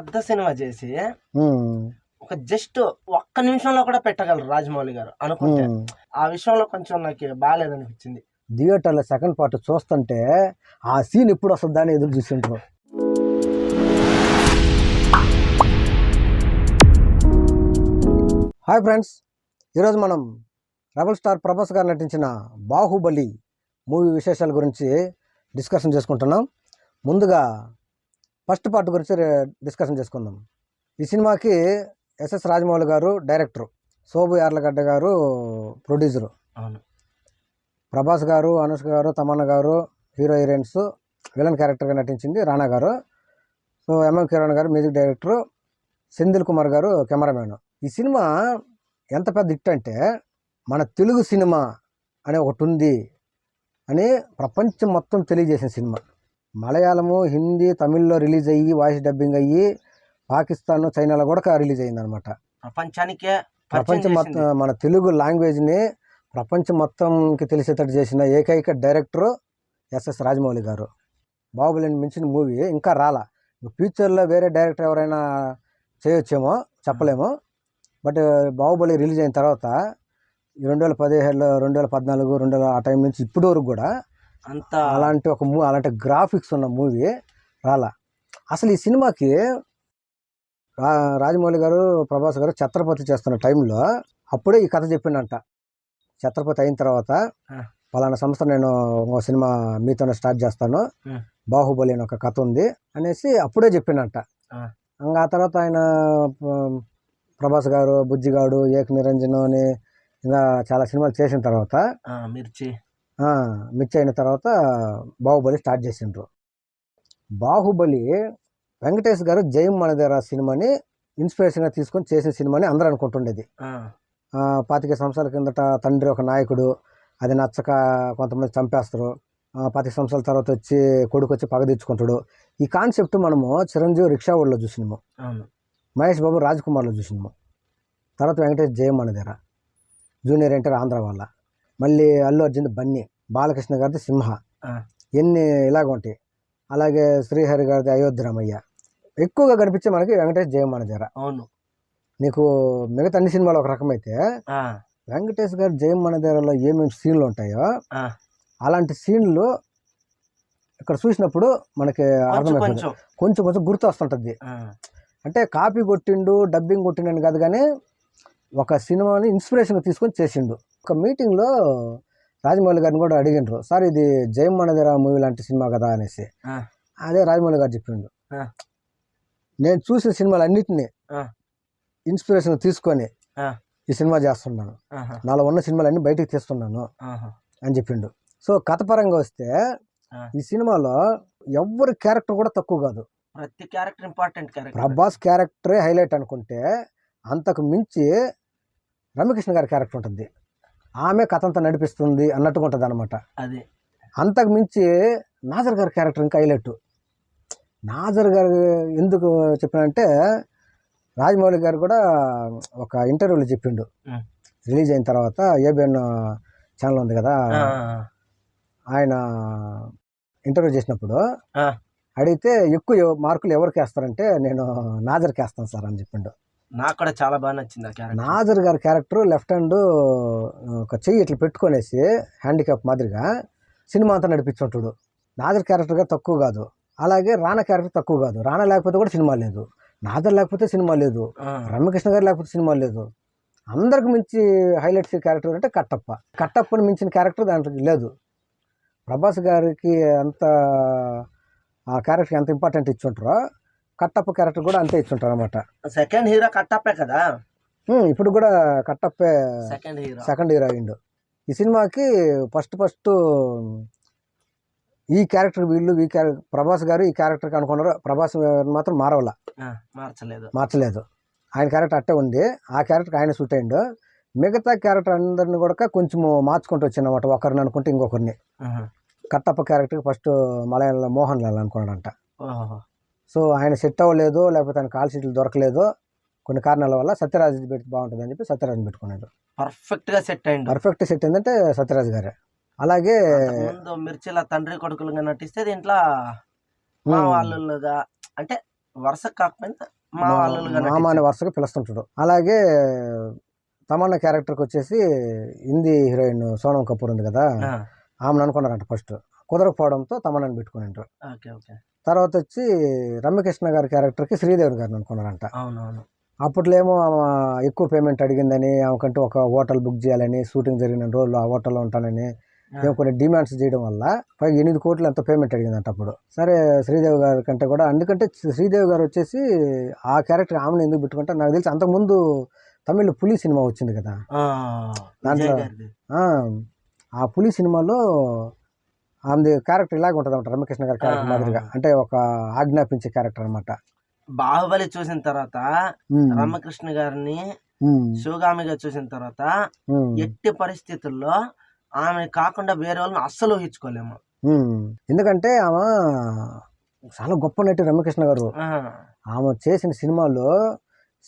పెద్ద సినిమా చేసి ఉమ్, ఒక జస్ట్ ఒక్క నిమిషంలో కూడా పెట్టగలరు రాజమౌళి గారు అనుకుంటే. ఆ విషయంలో కొంచెం నాకు బాగాలేదనిపించింది. థియేటర్లో సెకండ్ పార్ట్ చూస్తుంటే ఆ సీన్ ఎప్పుడు వస్తుందా అని ఎదురు చూసింటారు. హాయ్ ఫ్రెండ్స్, ఈరోజు మనం రెబల్ స్టార్ ప్రభాస్ గారు నటించిన బాహుబలి మూవీ విశేషాల గురించి డిస్కషన్ చేసుకుంటున్నాం. ముందుగా ఫస్ట్ పార్ట్ గురించి డిస్కషన్ చేసుకుందాం. ఈ సినిమాకి ఎస్ఎస్ రాజమౌళి గారు డైరెక్టరు, శోభు యార్లగడ్డ గారు ప్రొడ్యూసరు, అవును. ప్రభాస్ గారు, అనుష్క గారు, తమన్నా గారు హీరో హీరోయిన్స్, విలన్ క్యారెక్టర్గా నటించింది రానా గారు. సో ఎంఎం కిరణ్ గారు మ్యూజిక్ డైరెక్టరు, సెంధిల్ కుమార్ గారు కెమెరామ్యాన్. ఈ సినిమా ఎంత పెద్ద హిట్ అంటే మన తెలుగు సినిమా అనే ఒకటి ఉంది అని ప్రపంచం మొత్తం తెలియజేసిన సినిమా. మలయాళము, హిందీ, తమిళ్లో రిలీజ్ అయ్యి వాయిస్ డబ్బింగ్ అయ్యి పాకిస్తాన్, చైనాలో కూడా రిలీజ్ అయ్యిందనమాట. ప్రపంచం మొత్తం మన తెలుగు లాంగ్వేజ్ని ప్రపంచం మొత్తంకి తెలిసేటట్టు చేసిన ఏకైక డైరెక్టరు ఎస్ఎస్ రాజమౌళి గారు. బాహుబలిని మించిన మూవీ ఇంకా రాలా. ఫ్యూచర్లో వేరే డైరెక్టర్ ఎవరైనా చేయొచ్చేమో చెప్పలేము. బట్ బాహుబలి రిలీజ్ అయిన తర్వాత 2017, 2014, ఆ టైం నుంచి ఇప్పటి వరకు కూడా అంత అలాంటి గ్రాఫిక్స్ ఉన్న మూవీ రాలా. అసలు ఈ సినిమాకి రాజమౌళి గారు, ప్రభాస్ గారు ఛత్రపతి చేస్తున్న టైంలో అప్పుడే ఈ కథ చెప్పిండంట. ఛత్రపతి అయిన తర్వాత పలానా సంస్థ నేను ఒక సినిమా మీతోనే స్టార్ట్ చేస్తాను, బాహుబలి అని ఒక కథ ఉంది అనేసి అప్పుడే చెప్పిండంట. ఇంకా ఆ తర్వాత ఆయన ప్రభాస్ గారు బుజ్జిగాడు, ఏక్ నిరంజన్ అని ఇంకా చాలా సినిమాలు చేసిన తర్వాత మిర్చి అయిన తర్వాత బాహుబలి స్టార్ట్ చేసిండ్రు. బాహుబలి వెంకటేష్ గారు జయం మనదేరా సినిమాని ఇన్స్పిరేషన్గా తీసుకొని చేసిన సినిమాని అందరూ అనుకుంటుండేది. 25 సంవత్సరాల కిందట తండ్రి ఒక నాయకుడు, అది నచ్చక కొంతమంది చంపేస్తారు, 25 సంవత్సరాల తర్వాత వచ్చి కొడుకు వచ్చి పగ తీర్చుకుంటాడు. ఈ కాన్సెప్ట్ మనము చిరంజీవి రిక్షా ఓడిలో చూసినాము, మహేష్ బాబు రాజ్ కుమార్లో చూసినాము, తర్వాత వెంకటేష్ జయం మనదేరా, జూనియర్ ఎన్టీఆర్ ఆంధ్ర వాళ్ళ, మళ్ళీ అల్లు అర్జున్ బన్నీ, బాలకృష్ణ గారిది సింహ, ఎన్ని ఇలాగ ఉంటాయి. అలాగే శ్రీహరి గారిది అయోధ్య రామయ్య. ఎక్కువగా కనిపించే మనకి వెంకటేష్ జయం మనదేరా. అవును. నీకు మిగతా అన్ని సినిమాలు ఒక రకమైతే వెంకటేష్ గారు జయం మనదేరాలో ఏమేమి సీన్లు ఉంటాయో అలాంటి సీన్లు ఇక్కడ చూసినప్పుడు మనకి అర్థమైపోతుంది, కొంచెం గుర్తు వస్తుంటుంది. అంటే కాపీ కొట్టిండు, డబ్బింగ్ కొట్టిండని కాదు, కానీ ఒక సినిమాని ఇన్స్పిరేషన్గా తీసుకొని చేసిండు. ఒక మీటింగ్లో రాజమౌళి గారిని కూడా అడిగిండ్రు, సార్ ఇది జయం మనదేరా మూవీ లాంటి సినిమా కదా అనేసి. అదే రాజమౌళి గారు చెప్పిండు, నేను చూసిన సినిమాలు అన్నిటినీ ఇన్స్పిరేషన్ తీసుకొని ఈ సినిమా చేస్తున్నాను, నాలో ఉన్న సినిమాలు అన్ని బయటకు తీస్తున్నాను అని చెప్పిండు. సో కథ పరంగా వస్తే ఈ సినిమాలో ఎవరి క్యారెక్టర్ కూడా తక్కువ కాదు, ప్రతి క్యారెక్టర్ ఇంపార్టెంట్ క్యారెక్టర్. ప్రభాస్ క్యారెక్టరే హైలైట్ అనుకుంటే అంతకు మించి రమ్యకృష్ణ గారి క్యారెక్టర్ ఉంటుంది, ఆమె కథ అంతా నడిపిస్తుంది అన్నట్టుగా ఉంటుంది అనమాట. అది అంతకు మించి నాజర్ గారి క్యారెక్టర్ ఇంకా హైలైట్. నాజర్ గారు ఎందుకు చెప్పినంటే రాజమౌళి గారు కూడా ఒక ఇంటర్వ్యూలో చెప్పిండు, రిలీజ్ అయిన తర్వాత ఏబిఎన్ ఛానల్ ఉంది కదా, ఆయన ఇంటర్వ్యూ చేసినప్పుడు అడిగితే ఎక్కువ మార్కులు ఎవరికి వేస్తారంటే నేను నాజర్కి వేస్తాను సార్ అని చెప్పిండు. నాకు కూడా చాలా బాగా నచ్చింది నాజర్ గారి క్యారెక్టర్. లెఫ్ట్ హ్యాండ్ ఒక చెయ్యి ఇట్లా పెట్టుకొనేసి హ్యాండిక్యాప్ మాదిరిగా సినిమా అంతా నడిపించుంటాడు. నాజర్ క్యారెక్టర్ గారు తక్కువ కాదు, అలాగే రానా క్యారెక్టర్ తక్కువ కాదు. రానా లేకపోతే కూడా సినిమా లేదు, నాజర్ లేకపోతే సినిమా లేదు, రమ్యకృష్ణ గారు లేకపోతే సినిమా లేదు. అందరికి మించి హైలైట్స్ క్యారెక్టర్ అంటే కట్టప్పని మించిన క్యారెక్టర్ దాంట్లో లేదు. ప్రభాస్ గారికి అంత ఆ క్యారెక్టర్ ఎంత ఇంపార్టెంట్ ఇచ్చుంటారో కట్టప్ప క్యారెక్టర్ కూడా అంతే ఇచ్చుంటారు అనమాట. సెకండ్ హీరో కట్టప్పే కదా, ఇప్పుడు కూడా కట్టప్పే సెకండ్ హీరో అయ్యిండు. ఈ సినిమాకి ఫస్ట్ ఈ క్యారెక్టర్ వీళ్ళు ప్రభాస్ గారు ఈ క్యారెక్టర్కి అనుకున్నారు, ప్రభాస్ మాత్రం మార్చలేదు. ఆయన క్యారెక్టర్ అట్టే ఉంది, ఆ క్యారెక్టర్కి ఆయన సూట్ అయ్యిండు. మిగతా క్యారెక్టర్ అందరిని కూడా కొంచెం మార్చుకుంటూ వచ్చిందన్నమాట, ఒకరిని అనుకుంటే ఇంకొకరిని. కట్టప్ప క్యారెక్టర్కి ఫస్ట్ మలయాళంలో మోహన్ లాల్ అనుకున్నాడంట. సో ఆయన సెట్ అవ్వలేదు, లేకపోతే ఆయన కాల్ షీట్లు దొరకలేదు, కొన్ని కారణాల వల్ల సత్యరాజ్ పెట్టి బాగుంటుంది అని చెప్పి సత్యరాజ్ని పెట్టుకున్నాడు. పర్ఫెక్ట్ సెట్ అయిందంటే సత్యరాజ్ గారే. అలాగే మిర్చిల తండ్రి కొడుకులుగా నటిస్తే దీంట్లో వాళ్ళుగా అంటే వరుస కాకపోయినా మా వాళ్ళుగా మామ అనే నటించారు. వరుసగా పిలుస్తుంటాడు. అలాగే తమన్నా క్యారెక్టర్కి వచ్చేసి హిందీ హీరోయిన్ సోనం కపూర్ ఉంది కదా, ఆ, ఆమెను అనుకున్నారంట ఫస్ట్. కుదరకపోవడంతో తమన్నాని పెట్టుకున్నారు. Okay okay. తర్వాత వచ్చి రమ్యకృష్ణ గారి క్యారెక్టర్కి శ్రీదేవి గారిని అనుకున్నారంట. అవునవును. అప్పట్లో ఏమో ఆమె ఎక్కువ పేమెంట్ అడిగిందని, ఆమెకంటూ ఒక హోటల్ బుక్ చేయాలని, షూటింగ్ జరిగిన రోజులు ఆ హోటల్లో ఉంటానని మేము కొన్ని డిమాండ్స్ చేయడం వల్ల పైగా 8 కోట్లు ఎంతో పేమెంట్ అడిగిందంట అప్పుడు. సరే శ్రీదేవి గారి కంటే కూడా, ఎందుకంటే శ్రీదేవి గారు వచ్చేసి ఆ క్యారెక్టర్ ఆమెను ఎందుకు పెట్టుకుంటే నాకు తెలిసి అంతకుముందు తమిళ్లో పులి సినిమా వచ్చింది కదా, దాంట్లో ఆ, ఆ పులి సినిమాలో ఆమెది క్యారెక్టర్ ఇలాగే ఉంటుంది అనమాట, రమ్యకృష్ణ గారి క్యారెక్టర్ మాదిరిగా, అంటే ఒక ఆజ్ఞాపించే క్యారెక్టర్ అనమాట. బాహుబలి చూసిన తర్వాత రామకృష్ణ గారిని శివగామిగా చూసిన తర్వాత ఎట్టి పరిస్థితుల్లో ఆమె కాకుండా వేరే వాళ్ళని అస్సలు ఊహించుకోలేము. ఎందుకంటే ఆమె చాలా గొప్ప నటి రమ్యకృష్ణ గారు. ఆమె చేసిన సినిమాలో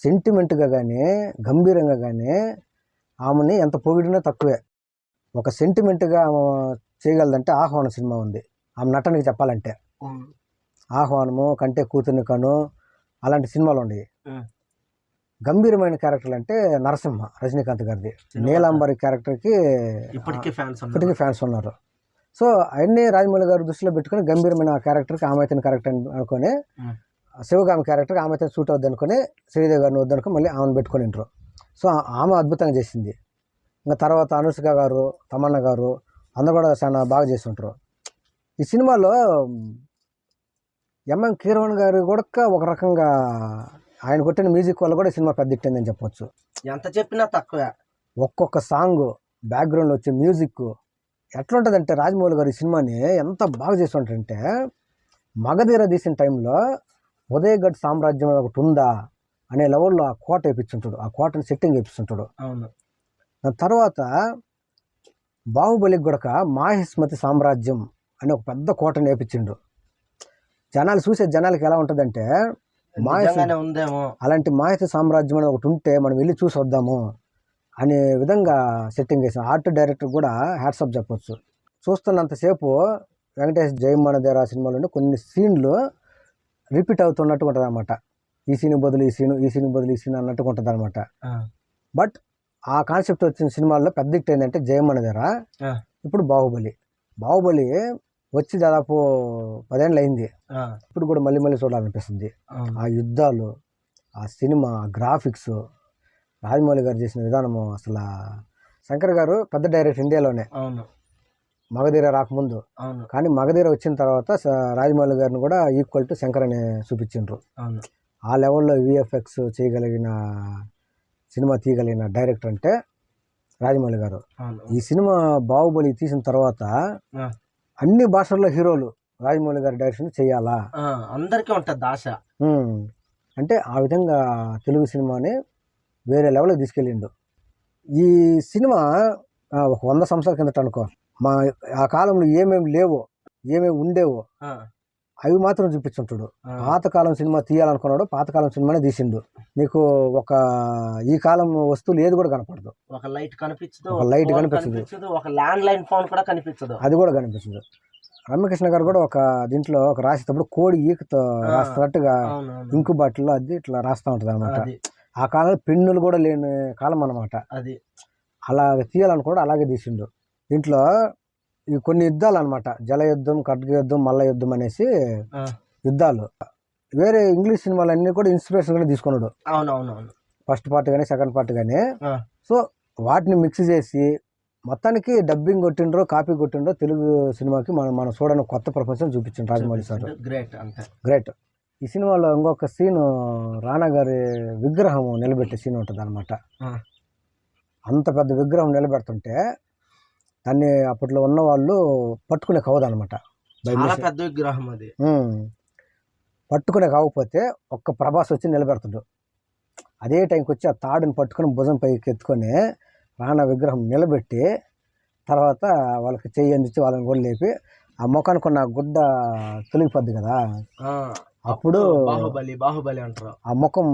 సెంటిమెంట్గా కానీ గంభీరంగా కానీ ఆమెని ఎంత పొగిడినా తక్కువే. ఒక సెంటిమెంట్గా ఆమె చేయగలదంటే ఆహ్వానం సినిమా ఉంది ఆమె నటనకి చెప్పాలంటే. ఆహ్వానము, కంటే కూతుర్ని కను, అలాంటి సినిమాలు ఉన్నాయి. గంభీరమైన క్యారెక్టర్లు అంటే నరసింహ, రజనీకాంత్ గారిది. నీలాంబరి క్యారెక్టర్కి ఇప్పటికీ ఫ్యాన్స్ ఉన్నారు. సో అవన్నీ రాజమౌళి గారు దృష్టిలో పెట్టుకుని గంభీరమైన క్యారెక్టర్కి ఆమెతని క్యారెక్టర్ అనుకొని, శివగామి క్యారెక్టర్కి ఆమెతని సూట్ అవుద్ది అనుకుని శ్రీదేవి గారిని వద్దనుకుని మళ్ళీ ఆమెను పెట్టుకుని ఉంటారు. సో ఆమె అద్భుతంగా చేసింది. ఇంకా తర్వాత అనుష్క గారు, తమన్నా గారు అందరూ కూడా చాలా బాగా చేసి ఉంటారు. ఈ సినిమాలో ఎంఎం కీరవాణి గారు కూడా ఒక రకంగా ఆయన కొట్టిన మ్యూజిక్ వల్ల కూడా ఈ సినిమా పెద్ద హిట్ అయిందని చెప్పొచ్చు. ఎంత చెప్పినా తక్కువే. ఒక్కొక్క సాంగ్ బ్యాక్గ్రౌండ్లో వచ్చే మ్యూజిక్ ఎట్లా ఉంటుందంటే, రాజమౌళి గారు ఈ సినిమాని ఎంత బాగా చేసి ఉంటారంటే, మగధీర తీసిన టైంలో ఉదయగఢ్ సామ్రాజ్యం ఒకటి ఉందా అనే లెవెల్లో ఆ కోట వేయించుంటాడు, ఆ కోటని సెట్టింగ్ వేపిస్తుంటాడు. దాని తర్వాత బాహుబలికి కూడా మాహిష్మతి సామ్రాజ్యం అనే ఒక పెద్ద కోటని వేపించిండు. జనాలకి ఎలా ఉంటుందంటే, అలాంటి మాహిష్మతి సామ్రాజ్యం అని ఒకటి ఉంటే మనం వెళ్ళి చూసి వద్దాము అనే విధంగా సెట్టింగ్ చేసిన ఆర్ట్ డైరెక్టర్ కూడా హ్యాట్సాప్ చెప్పొచ్చు. చూస్తున్నంతసేపు వెంకటేష్ జయమ్మనదేరా సినిమాలో కొన్ని సీన్లు రిపీట్ అవుతున్నట్టుగా ఉంటుంది అనమాట. ఈ సీన్ బదులు ఈ సీను, ఈ సీన్ బదులు ఈ సీన్ అన్నట్టుగా ఉంటుంది అనమాట. బట్ ఆ కాన్సెప్ట్ వచ్చిన సినిమాల్లో పెద్ద హిట్ ఏంటంటే జయమ్మనదేరా, ఇప్పుడు బాహుబలి వచ్చి దాదాపు 10 ఏళ్ళు అయింది. ఇప్పుడు కూడా మళ్ళీ చూడాలనిపిస్తుంది. ఆ యుద్ధాలు, ఆ సినిమా, గ్రాఫిక్స్, రాజమౌళి గారు చేసిన విధానము. అసలు శంకర్ గారు పెద్ద డైరెక్టర్ ఇండియాలోనే, మగధీర రాకముందు. కానీ మగధీర వచ్చిన తర్వాత రాజమౌళి గారిని కూడా ఈక్వల్ టు శంకర్ అని చూపించిండ్రు. ఆ లెవెల్లో విఎఫ్ఎక్స్ చేయగలిగిన సినిమా తీయగలిగిన డైరెక్టర్ అంటే రాజమౌళి గారు. ఈ సినిమా బాహుబలి తీసిన తర్వాత అన్ని భాషల్లో హీరోలు రాజమౌళి గారి డైరెక్షన్ చేయాలా, అందరికీ ఉంటుంది ఆశ. అంటే ఆ విధంగా తెలుగు సినిమాని వేరే లెవెల్కి తీసుకెళ్ళిండు. ఈ సినిమా ఒక 100 సంవత్సరాల కిందట అనుకో, ఆ కాలంలో ఏమేమి లేవో, ఏమేమి ఉండేవో అవి మాత్రం చూపించుంటాడు. పాతకాలం సినిమా తీయాలనుకున్నాడు, పాతకాలం సినిమానే తీసిండు. నీకు ఈ కాలం వస్తువులు ఏది కూడా కనపడదు. ఒక లైట్ కనిపించదు, ఒక ల్యాండ్ లైన్ ఫోన్ కూడా కనిపించదు, అది కూడా కనిపించదు. రమ్యకృష్ణ గారు కూడా ఒక దీంట్లో ఒక రాసేటప్పుడు కోడి ఈకతో రాస్తున్నట్టుగా ఇంకు బాటిల్లో అది ఇట్లా రాస్తూ ఉంటుంది అనమాట. ఆ కాలంలో పెన్నులు కూడా లేని కాలం అనమాట. అది అలా తీయాలనుకోవడం అలాగే తీసిండు. దీంట్లో ఈ కొన్ని యుద్ధాలు అనమాట, జల యుద్ధం, ఖడ్గ యుద్ధం, మల్ల యుద్ధం అనేసి యుద్ధాలు. వేరే ఇంగ్లీష్ సినిమాలు అన్నీ కూడా ఇన్స్పిరేషన్గానే తీసుకున్నాడు. ఫస్ట్ పార్ట్ కానీ సెకండ్ పార్ట్ కానీ. సో వాటిని మిక్స్ చేసి మొత్తానికి డబ్బింగ్ కొట్టిండ్రో, కాపీ కొట్టిండ్రో తెలుగు సినిమాకి మనం చూడని కొత్త ప్రపంచం చూపించింది రాజమౌళి సార్. గ్రేట్. ఈ సినిమాలో ఇంకొక సీను, రానా గారి విగ్రహం నిలబెట్టే సీన్ ఉంటుంది అనమాట. అంత పెద్ద విగ్రహం నిలబెడుతుంటే దాన్ని అప్పట్లో ఉన్న వాళ్ళు పట్టుకునే కావదనమాట. పెద్ద విగ్రహం అది. పట్టుకునే కాకపోతే ఒక్క ప్రభాస్ వచ్చి నిలబెడతాడు. అదే టైంకి వచ్చి ఆ తాడుని పట్టుకొని భుజం పైకి ఎత్తుకొని రానా విగ్రహం నిలబెట్టి తర్వాత వాళ్ళకి చెయ్యి అందించి వాళ్ళని కూడా లేపి ఆ ముఖానికి ఉన్న గుడ్డ తొలగిపోద్ది కదా, అప్పుడు బాహుబలి అంటారు. ఆ ముఖం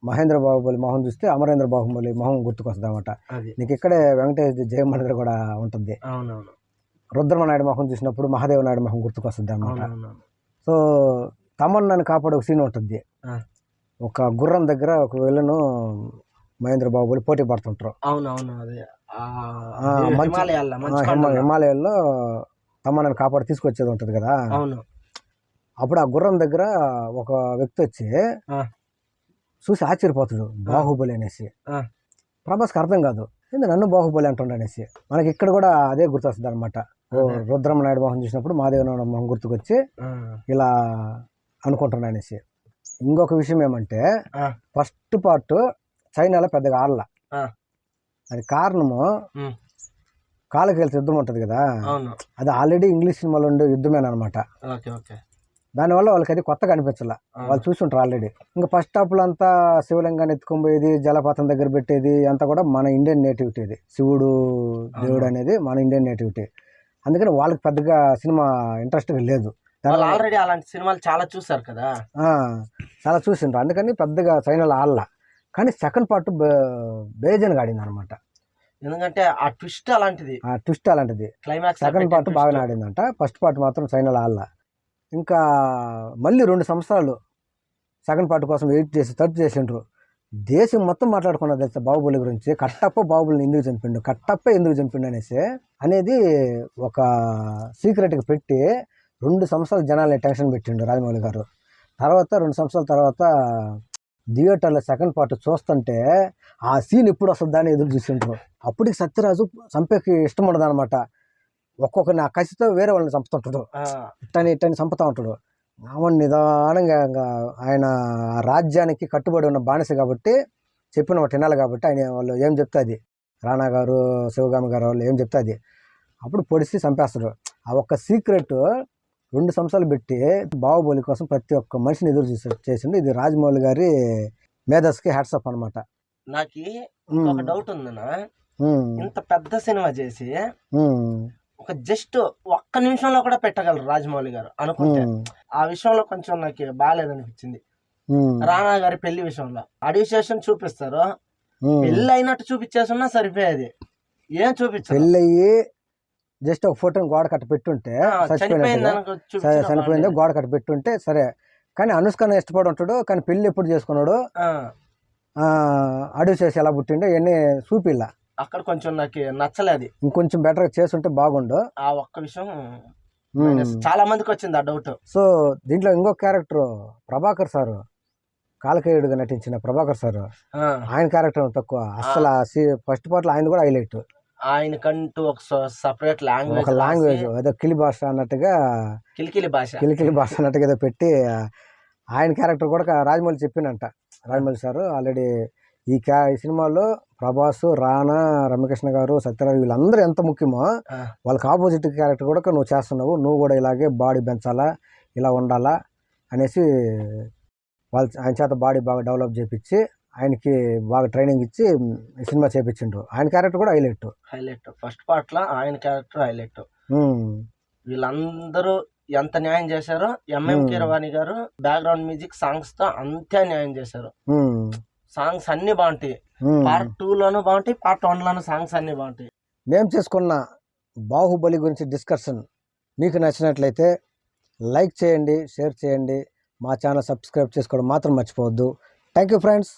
మహేంద్ర బాహుబలి మొహం చూస్తే అమరేంద్ర బాహుబలి మొహం గుర్తుకొస్తుంది అనమాట. నీకు ఇక్కడే వెంకటేష్ జయమన్ గారు కూడా ఉంటుంది. రుద్రమ నాయుడు మొహం చూసినప్పుడు మహాదేవ నాయుడు మొహం గుర్తుకొస్తుంది అనమాట. సో తమన్నాని కాపాడే ఒక సీన్ ఉంటుంది. ఆ. ఒక గుర్రం దగ్గర ఒక విలను మహేంద్ర బాహుబలి పోటీ పడుతుంటారు. అవునవును అదే హిమాలయాల్లో తమన్నాని కాపాడి తీసుకొచ్చేది ఉంటుంది కదా. అవును. అప్పుడు ఆ గుర్రం దగ్గర ఒక వ్యక్తి వచ్చి చూసి ఆశ్చర్యపోతాడు, బాహుబలి అనేసి. ప్రభాస్కి అర్థం కాదు, ఏంది నన్ను బాహుబలి అంటుండ అనేసి. మనకి ఇక్కడ కూడా అదే గుర్తొస్తుంది అనమాట. రుద్రమనాయుడు మొహం చూసినప్పుడు మాదేవనాయుడు మొహం గుర్తుకొచ్చి ఇలా అనుకుంటున్నా అనేసి. ఇంకొక విషయం ఏమంటే ఫస్ట్ పార్ట్ చైనాలో పెద్దగా ఆడలా. అది కారణము కాళ్ళకేళ్ళ యుద్ధం ఉంటుంది కదా, అది ఆల్రెడీ ఇంగ్లీష్ సినిమాలో ఉండే యుద్ధమేనమాట. దానివల్ల వాళ్ళకి అది కొత్తగా అనిపించాల, వాళ్ళు చూసుంటారు ఆల్రెడీ. ఇంకా ఫస్ట్ హాఫ్లో అంతా శివలింగాన్ని ఎత్తుకొని జలపాతం దగ్గర పెట్టేది అంతా కూడా మన ఇండియన్ నేటివిటీ. అది శివుడు దేవుడు అనేది మన ఇండియన్ నేటివిటీ. అందుకని వాళ్ళకి పెద్దగా సినిమా ఇంట్రెస్ట్గా లేదు. ఆల్రెడీ అలాంటి సినిమాలు చాలా చూసారు కదా, చాలా చూసిండ్రు. అందుకని పెద్దగా చైనాలో ఆడలా. కానీ సెకండ్ పార్ట్ బేజన్గా ఆడింది అనమాట. ఎందుకంటే ఆ ట్విస్ట్ అలాంటిది. క్లైమాక్స్ సెకండ్ పార్ట్ బాగానే ఆడిందంట. ఫస్ట్ పార్ట్ మాత్రం చైనాలో ఆడలా. ఇంకా మళ్ళీ 2 సంవత్సరాలు సెకండ్ పార్ట్ కోసం వెయిట్ చేసి సెర్చ్ చేసిండ్రు. దేశం మొత్తం మాట్లాడుకున్నది తెలుసా బాహుబలి గురించి. కట్టప్ప బాహుబలిని ఎందుకు చంపిండు, కట్టప్ప ఎందుకు చంపిండు అనేది ఒక సీక్రెట్గా పెట్టి 2 సంవత్సరాలు జనాల్ని టెన్షన్ పెట్టిండు రాజమౌళి గారు. తర్వాత 2 సంవత్సరాల తర్వాత థియేటర్లో సెకండ్ పార్ట్ చూస్తుంటే ఆ సీన్ ఎప్పుడు వస్తుందా అని ఎదురు చూసిండ్రు. అప్పటికి సత్యరాజు చంపేకి ఇష్టం ఉండదు అనమాట. ఒక్కొక్కరిని ఆ కసితో వేరే వాళ్ళని చంపుతుంటాడు, ఇట్టని చంపుతూ ఉంటాడు. ఆమె నిదానంగా ఆయన రాజ్యానికి కట్టుబడి ఉన్న బానిస కాబట్టి చెప్పిన మాట వినాలి కాబట్టి ఆయన వాళ్ళు ఏం చెప్తే అది, రాణా గారు శివగామి గారు వాళ్ళు ఏం చెప్తే అది అప్పుడు పొడిసి చంపేస్తారు. ఆ ఒక్క సీక్రెట్ 2 సంవత్సరాలు పెట్టి బాహుబలి కోసం ప్రతి ఒక్క మనిషిని ఎదురు చేసిండు. ఇది రాజమౌళి గారి మేధస్కి హ్యాట్సప్ అనమాట. నాకు ఒక డౌట్ ఉందన్నా, ఇంత పెద్ద సినిమా చేసి ఒక జస్ట్ ఒక్క నిమిషంలో కూడా పెట్టగలరు రాజమౌళి గారు అనుకుంటే. ఆ విషయంలో కొంచెం నాకు బాగాలేదనిపించింది. రాణా గారి పెళ్లి విషయంలో అడవి స్టేషన్ చూపిస్తారు, పెళ్లి అయినట్టు చూపించేసున్నా సరిపోయేది. ఏం చూపించారు, పెళ్ళి అయ్యి జస్ట్ ఒక ఫోటోని గోడ కట్ట పెట్టుంటే చనిపోయింది గోడ కట్ట పెట్టుంటే సరే. కానీ అనుష్కని ఇష్టపడి ఉంటాడు, కానీ పెళ్లి ఎప్పుడు చేసుకున్నాడు, అడవి చేసి ఎలా పుట్టిండో ఇవన్నీ చూపిల్లా. అక్కడ కొంచెం నాకు నచ్చలేదు. ఇంకొంచెం బెటర్గా చేస్తుంటే బాగుండు. ఆ ఒక్క విషయం చాలా మందికి వచ్చింది ఆ డౌట్. సో దీంట్లో ఇంకొక క్యారెక్టర్ ప్రభాకర్ సారు, కాలకేయుడుగా నటించిన ప్రభాకర్ సారు, ఆయన క్యారెక్టర్ తక్కువ అసలు. ఫస్ట్ పార్ట్లో ఆయన కూడా హైలైట్. ఆయనకంటూ ఒక సపరేట్ లాంగ్వేజ్ ఏదో కిలి భాష అన్నట్టుగా, కిలికిలి భాష అన్నట్టుగా ఏదో పెట్టి ఆయన క్యారెక్టర్ కూడా రాజమౌళి చెప్పిండంట. రాజమౌళి సారు ఆల్రెడీ ఈ సినిమాలో ప్రభాస్, రానా, రమ్యకృష్ణ గారు, సత్యరాజు వీళ్ళందరూ ఎంత ముఖ్యమో వాళ్ళకి ఆపోజిట్ క్యారెక్టర్ కూడా నువ్వు చేస్తున్నావు, నువ్వు కూడా ఇలాగే బాడీ పెంచాలా, ఇలా ఉండాలా అనేసి ఆయన చేత బాడీ బాగా డెవలప్ చేయించి ఆయనకి బాగా ట్రైనింగ్ ఇచ్చి సినిమా చేయించిండ్రు. ఆయన క్యారెక్టర్ కూడా హైలైట్. ఫస్ట్ పార్ట్ లో ఆయన క్యారెక్టర్ హైలైట్. వీళ్ళందరూ ఎంత న్యాయం చేశారో ఎంఎం కీరవాణి గారు బ్యాక్గ్రౌండ్ మ్యూజిక్ సాంగ్స్ తో అంతే న్యాయం చేశారు. సాంగ్స్ అన్ని బాగుంటాయి. పార్ట్ 2 లోనూ బాగుంటాయి, పార్ట్ 1 లోనూ సాంగ్స్ అన్ని బాగుంటాయి. మేము చేసుకున్న బాహుబలి గురించి డిస్కషన్ మీకు నచ్చినట్లయితే లైక్ చేయండి, షేర్ చేయండి, మా ఛానల్ సబ్స్క్రైబ్ చేసుకోవడం మాత్రం మర్చిపోవద్దు. Thank you friends.